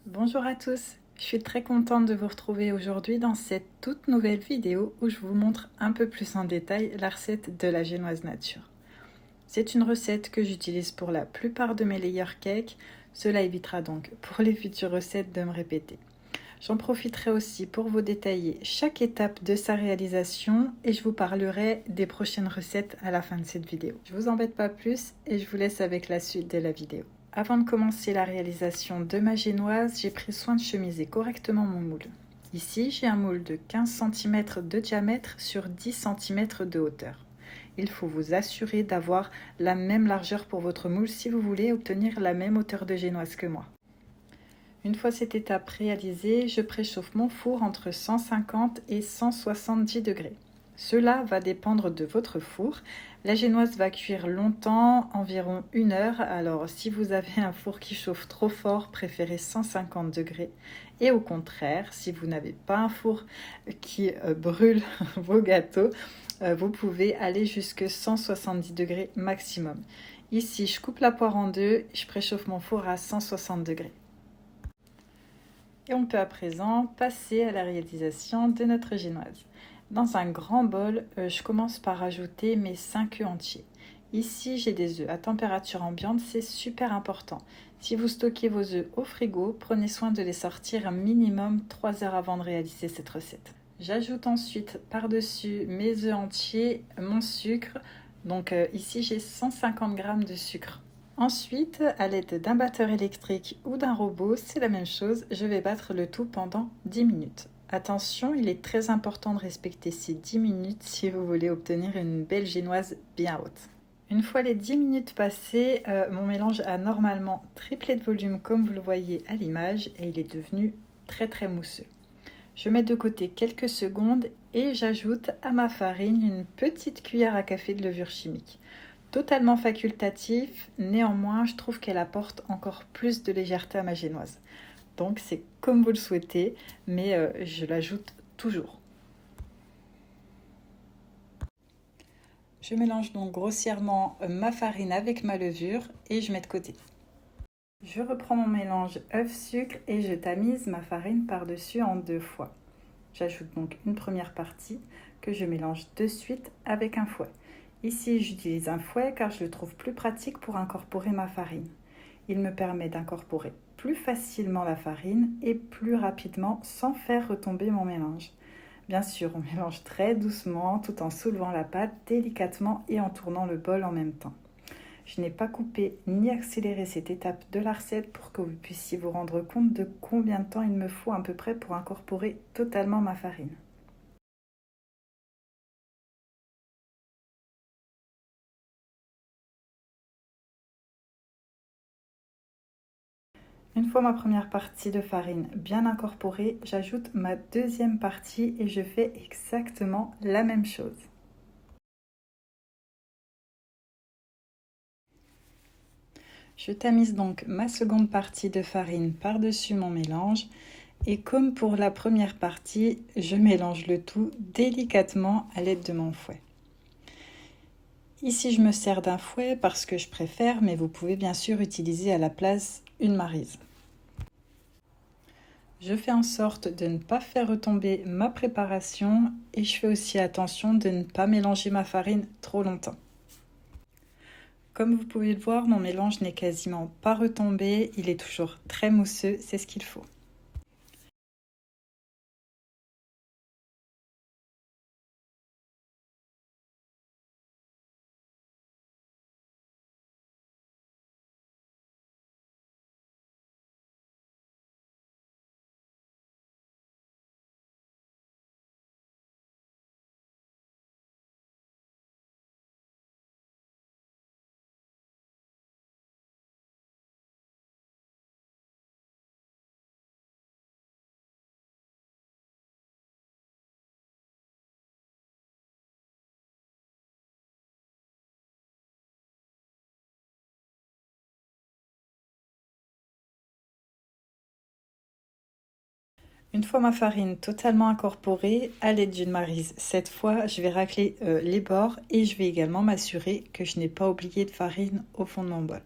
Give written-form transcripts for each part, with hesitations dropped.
Bonjour à tous, je suis très contente de vous retrouver aujourd'hui dans cette toute nouvelle vidéo où je vous montre un peu plus en détail la recette de la génoise nature. C'est une recette que j'utilise pour la plupart de mes layer cakes, cela évitera donc pour les futures recettes de me répéter. J'en profiterai aussi pour vous détailler chaque étape de sa réalisation et je vous parlerai des prochaines recettes à la fin de cette vidéo. Je vous embête pas plus et je vous laisse avec la suite de la vidéo. Avant de commencer la réalisation de ma génoise, j'ai pris soin de chemiser correctement mon moule. Ici, j'ai un moule de 15 cm de diamètre sur 10 cm de hauteur. Il faut vous assurer d'avoir la même largeur pour votre moule si vous voulez obtenir la même hauteur de génoise que moi. Une fois cette étape réalisée, je préchauffe mon four entre 150 et 170 degrés. Cela va dépendre de votre four. La génoise va cuire longtemps, environ 1 heure. Alors si vous avez un four qui chauffe trop fort, préférez 150 degrés. Et au contraire, si vous n'avez pas un four qui brûle vos gâteaux, vous pouvez aller jusqu'à 170 degrés maximum. Ici, je coupe la poire en deux, je préchauffe mon four à 160 degrés. Et on peut à présent passer à la réalisation de notre génoise. Dans un grand bol, je commence par ajouter mes 5 œufs entiers. Ici, j'ai des œufs à température ambiante, c'est super important. Si vous stockez vos œufs au frigo, prenez soin de les sortir un minimum 3 heures avant de réaliser cette recette. J'ajoute ensuite par-dessus mes œufs entiers mon sucre. Donc ici, j'ai 150 g de sucre. Ensuite, à l'aide d'un batteur électrique ou d'un robot, c'est la même chose, je vais battre le tout pendant 10 minutes. Attention, il est très important de respecter ces 10 minutes si vous voulez obtenir une belle génoise bien haute. Une fois les 10 minutes passées, mon mélange a normalement triplé de volume comme vous le voyez à l'image et il est devenu très mousseux. Je mets de côté quelques secondes et j'ajoute à ma farine une petite cuillère à café de levure chimique. Totalement facultatif, néanmoins je trouve qu'elle apporte encore plus de légèreté à ma génoise. Donc c'est comme vous le souhaitez, mais je l'ajoute toujours. Je mélange donc grossièrement ma farine avec ma levure et je mets de côté. Je reprends mon mélange œuf-sucre et je tamise ma farine par-dessus en 2 fois. J'ajoute donc une première partie que je mélange de suite avec un fouet. Ici, j'utilise un fouet car je le trouve plus pratique pour incorporer ma farine. Il me permet d'incorporer plus facilement la farine et plus rapidement sans faire retomber mon mélange. Bien sûr, on mélange très doucement tout en soulevant la pâte délicatement et en tournant le bol en même temps. Je n'ai pas coupé ni accéléré cette étape de la recette pour que vous puissiez vous rendre compte de combien de temps il me faut à peu près pour incorporer totalement ma farine. Une fois ma première partie de farine bien incorporée, j'ajoute ma deuxième partie et je fais exactement la même chose. Je tamise donc ma seconde partie de farine par-dessus mon mélange et comme pour la première partie, je mélange le tout délicatement à l'aide de mon fouet. Ici, je me sers d'un fouet parce que je préfère, mais vous pouvez bien sûr utiliser à la place une maryse. Je fais en sorte de ne pas faire retomber ma préparation et je fais aussi attention de ne pas mélanger ma farine trop longtemps. Comme vous pouvez le voir, mon mélange n'est quasiment pas retombé, il est toujours très mousseux, c'est ce qu'il faut. Une fois ma farine totalement incorporée, à l'aide d'une maryse, cette fois je vais racler les bords et je vais également m'assurer que je n'ai pas oublié de farine au fond de mon bol.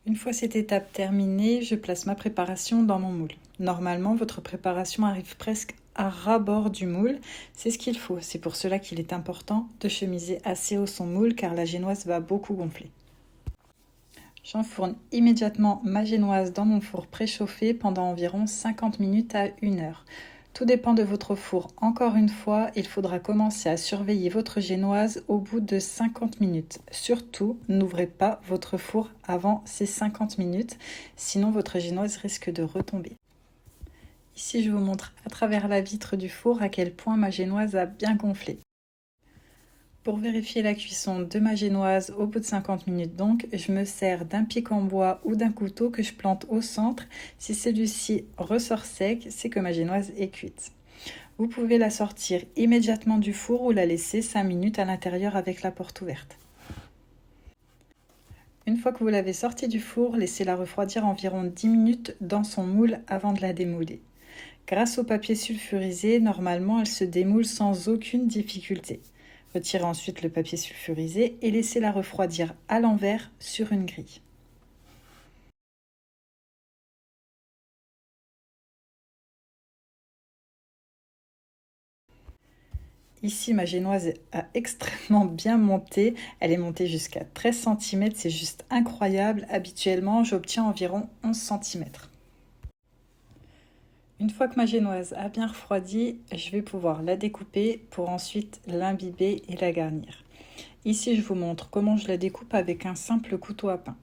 Une fois cette étape terminée, je place ma préparation dans mon moule. Normalement, votre préparation arrive presque à ras-bord du moule. C'est ce qu'il faut. C'est pour cela qu'il est important de chemiser assez haut son moule car la génoise va beaucoup gonfler. J'enfourne immédiatement ma génoise dans mon four préchauffé pendant environ 50 minutes à 1 heure. Tout dépend de votre four. Encore une fois, il faudra commencer à surveiller votre génoise au bout de 50 minutes. Surtout, n'ouvrez pas votre four avant ces 50 minutes, sinon votre génoise risque de retomber. Ici, je vous montre à travers la vitre du four à quel point ma génoise a bien gonflé. Pour vérifier la cuisson de ma génoise au bout de 50 minutes donc, je me sers d'un pic en bois ou d'un couteau que je plante au centre. Si celui-ci ressort sec, c'est que ma génoise est cuite. Vous pouvez la sortir immédiatement du four ou la laisser 5 minutes à l'intérieur avec la porte ouverte. Une fois que vous l'avez sortie du four, laissez-la refroidir environ 10 minutes dans son moule avant de la démouler. Grâce au papier sulfurisé, normalement elle se démoule sans aucune difficulté. Retirez ensuite le papier sulfurisé et laissez-la refroidir à l'envers sur une grille. Ici, ma génoise a extrêmement bien monté. Elle est montée jusqu'à 13 cm, c'est juste incroyable. Habituellement, j'obtiens environ 11 cm. Une fois que ma génoise a bien refroidi, je vais pouvoir la découper pour ensuite l'imbiber et la garnir. Ici, je vous montre comment je la découpe avec un simple couteau à pain.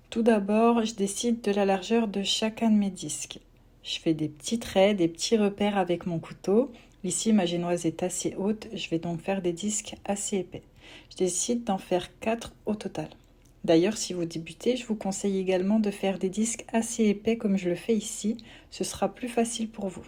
Tout d'abord, je décide de la largeur de chacun de mes disques. Je fais des petits traits, des petits repères avec mon couteau. Ici, ma génoise est assez haute, je vais donc faire des disques assez épais. Je décide d'en faire 4 au total. D'ailleurs, si vous débutez, je vous conseille également de faire des disques assez épais comme je le fais ici. Ce sera plus facile pour vous.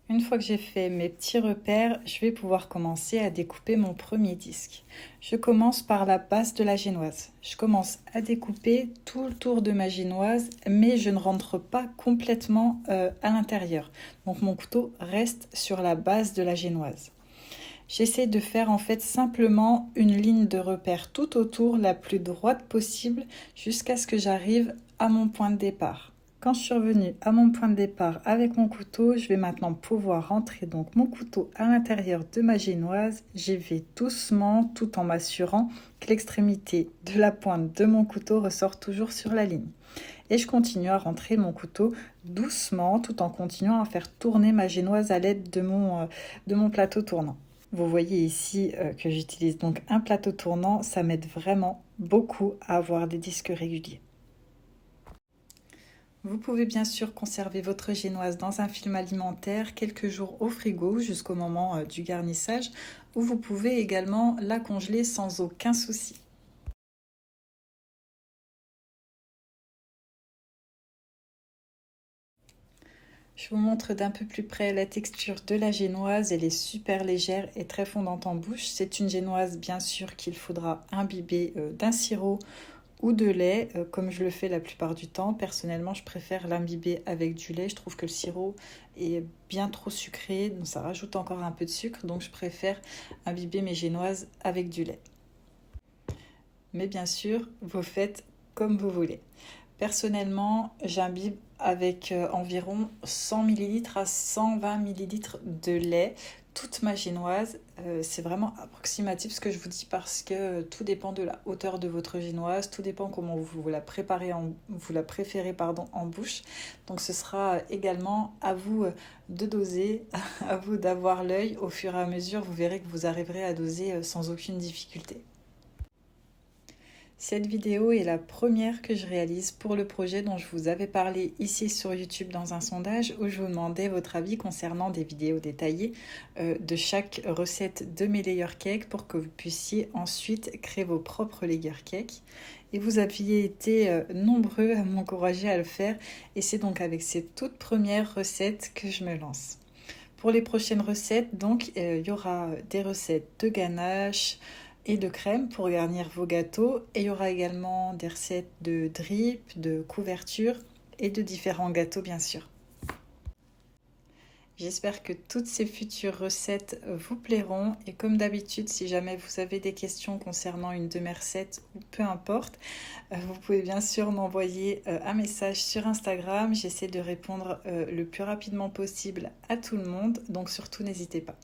Une fois que j'ai fait mes petits repères, je vais pouvoir commencer à découper mon premier disque. Je commence par la base de la génoise. Je commence à découper tout le tour de ma génoise, mais je ne rentre pas complètement à l'intérieur. Donc mon couteau reste sur la base de la génoise. J'essaie de faire en fait simplement une ligne de repère tout autour, la plus droite possible, jusqu'à ce que j'arrive à mon point de départ. Quand je suis revenue à mon point de départ avec mon couteau, je vais maintenant pouvoir rentrer donc mon couteau à l'intérieur de ma génoise. J'y vais doucement tout en m'assurant que l'extrémité de la pointe de mon couteau ressort toujours sur la ligne. Et je continue à rentrer mon couteau doucement tout en continuant à faire tourner ma génoise à l'aide de mon plateau tournant. Vous voyez ici que j'utilise donc un plateau tournant, ça m'aide vraiment beaucoup à avoir des disques réguliers. Vous pouvez bien sûr conserver votre génoise dans un film alimentaire quelques jours au frigo jusqu'au moment du garnissage, ou vous pouvez également la congeler sans aucun souci. Je vous montre d'un peu plus près la texture de la génoise. Elle est super légère et très fondante en bouche. C'est une génoise bien sûr qu'il faudra imbiber d'un sirop ou de lait, comme je le fais la plupart du temps. Personnellement, je préfère l'imbiber avec du lait. Je trouve que le sirop est bien trop sucré, donc ça rajoute encore un peu de sucre. Donc je préfère imbiber mes génoises avec du lait. Mais bien sûr, vous faites comme vous voulez. Personnellement, j'imbibe avec environ 100 ml à 120 ml de lait toute ma génoise. C'est vraiment approximatif ce que je vous dis parce que tout dépend de la hauteur de votre génoise, tout dépend comment vous la préférez en bouche. Donc ce sera également à vous de doser, à vous d'avoir l'œil. Au fur et à mesure, vous verrez que vous arriverez à doser sans aucune difficulté. Cette vidéo est la première que je réalise pour le projet dont je vous avais parlé ici sur YouTube dans un sondage où je vous demandais votre avis concernant des vidéos détaillées de chaque recette de mes layer cakes pour que vous puissiez ensuite créer vos propres layer cakes. Et vous aviez été nombreux à m'encourager à le faire et c'est donc avec ces toutes premières recettes que je me lance. Pour les prochaines recettes, donc, il y aura des recettes de ganache et de crème pour garnir vos gâteaux. Et il y aura également des recettes de drip, de couverture et de différents gâteaux bien sûr. J'espère que toutes ces futures recettes vous plairont et comme d'habitude, si jamais vous avez des questions concernant une de mes recettes ou peu importe, vous pouvez bien sûr m'envoyer un message sur Instagram. J'essaie de répondre le plus rapidement possible à tout le monde, donc surtout n'hésitez pas.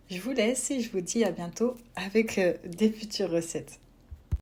Je vous laisse et je vous dis à bientôt avec des futures recettes.